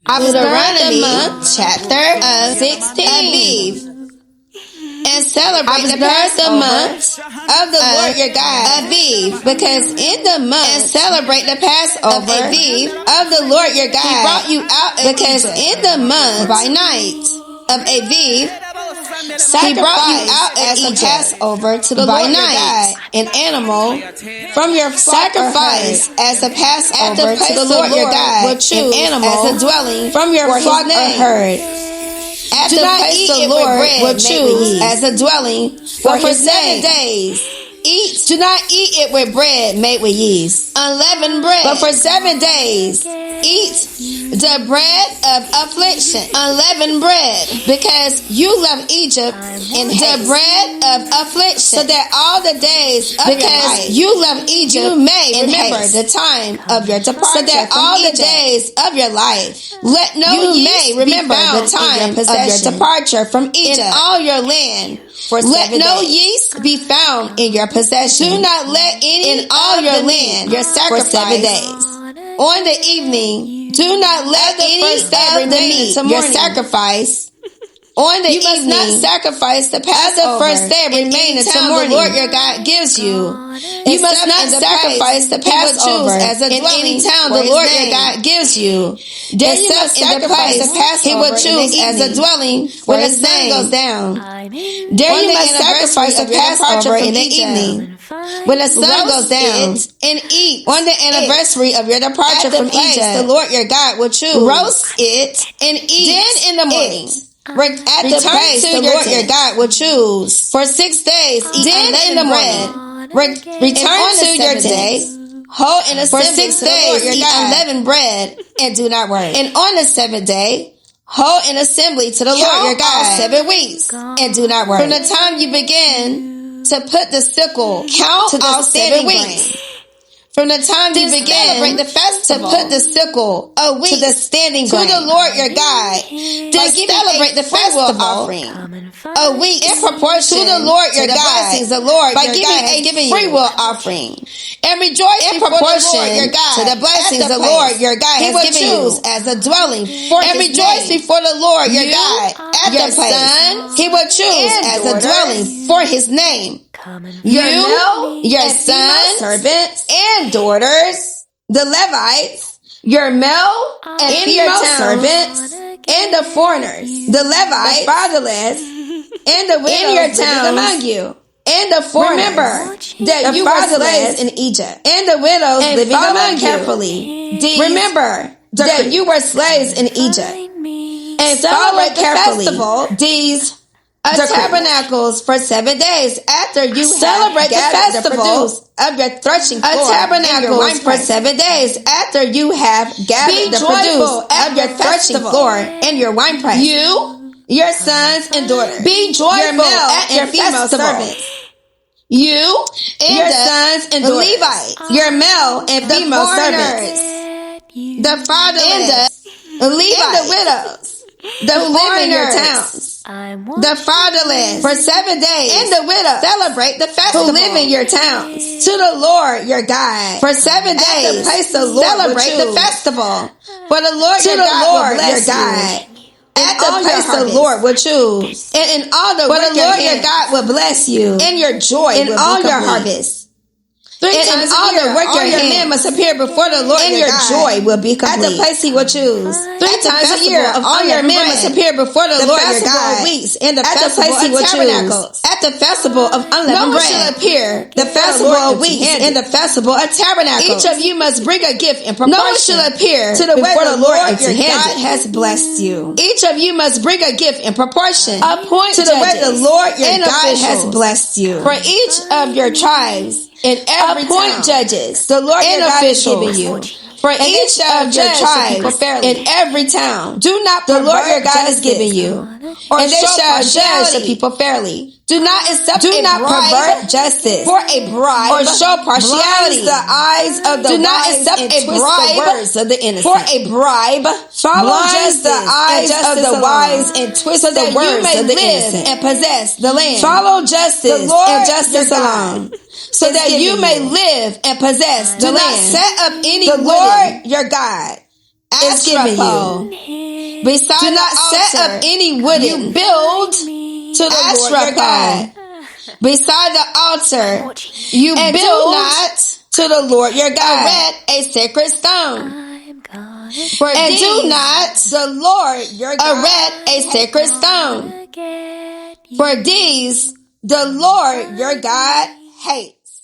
Deuteronomy chapter 16. Abib. And celebrate the month of the Lord your God, Abib, because in the month, and celebrate the Passover of Abib of the Lord your God. He brought you out because in the month by night of Abib, he brought you out as a Passover to the Lord your God, an animal from your sacrifice as a Passover to the Lord your God, an animal as a dwelling from your flock or herd. At the place the Lord will choose as a dwelling for 7 days. Do not eat it with bread made with yeast, unleavened bread. But for 7 days, eat the bread of affliction, unleavened bread, because you love Egypt and the bread of affliction, so that all the days of your life, you love Egypt, you may remember the time of your departure. So that all the days of your life, let no yeast remember the time of your departure from Egypt in all your land. Let no yeast be found in your possession. Do not let any in all your land your sacrifice for 7 days. On the evening, do not let any of the meat your sacrifice. On the evening, you must not sacrifice the Passover. The first day remaining until the Lord your God gives you. You must not sacrifice the Passover as a dwelling in any town the Lord your God gives you. There you must sacrifice the Passover he will choose as a dwelling when the sun goes down. There you must sacrifice the Passover in the evening when the sun goes down, and eat on the anniversary of your departure from Egypt. The Lord your God will choose. Roast it and eat. Then in the morning, at the place the Lord your God will choose. For 6 days, then in the morning, return to your day, hold in assembly for 6 days, eat unleavened bread, and do not work. And on the 7th day, hold an assembly to the Lord your God 7 weeks, and do not work. From the time you begin to put the sickle, count to the 7 weeks. From the time you begin the festival, to put the sickle a week to the standing grain to the Lord your God, to celebrate the festival offering a week in proportion to the Lord your God, blessings the Lord by giving a free will offering, and rejoice in proportion your God to the blessings the Lord your God has given you as a dwelling for and rejoice before the Lord your God at the place he will choose as a dwelling for his name. Your sons, servants, and daughters, the Levites, your male and female servants, and the foreigners, the Levites, the fatherless, and the widows in your towns among you, and the foreigners. Remember that you were slaves in Egypt, and the widows living among you. Carefully. Remember that you were slaves in Egypt, and follow carefully these tabernacles for 7 days after you celebrate the festivals of your threshing floor. Tabernacles for 7 days after you have gathered the produce of your threshing floor and your wine press. You, your sons and daughters, be joyful your male at your female servants. You and your sons and daughters, Levites, your male and female servants, the fatherless, the Levites, and the widows, who live in your towns. The fatherless for 7 days, and the widow celebrate the festival who live in your towns to the Lord your God for 7 days. At the place the Lord celebrate the festival for the Lord your God will bless you. At the place the Lord will choose, and in all the work the Lord your God will bless you, and your joy in all your harvest. 3 times all the work your hand must appear before the Lord and your joy will be complete. At the place he will choose. 3 times a year of all your men must appear before the Lord your God. Weeks and the festival of tabernacles. At the festival of unleavened bread. No one shall appear. The festival of weeks and the festival of tabernacles. Each of you must bring a gift in proportion. No one shall appear to the way the Lord your God has blessed you. Each of you must bring a gift in proportion. Appoint to the way the Lord your God has blessed you. For each of your tribes. In every appoint judges, the Lord your God has given you. For each of your tribes in every town, do not the Lord your God has given you, and they shall judge the people fairly. Do not pervert justice for a bribe, or show partiality. The eyes of the do not accept a bribe. The words of the innocent for a bribe. Follow justice the eyes of the wise and twist so the words of the innocent and possess the land. Follow justice and justice alone. So that you may live and possess the land. Do not set up any the Lord your God is given you. Beside the altar, set up any wooden. You build to the Lord your God. Beside the altar, you build not to the Lord your God erect a sacred stone. And do not the Lord your God erect a sacred stone. For these the Lord your God hates.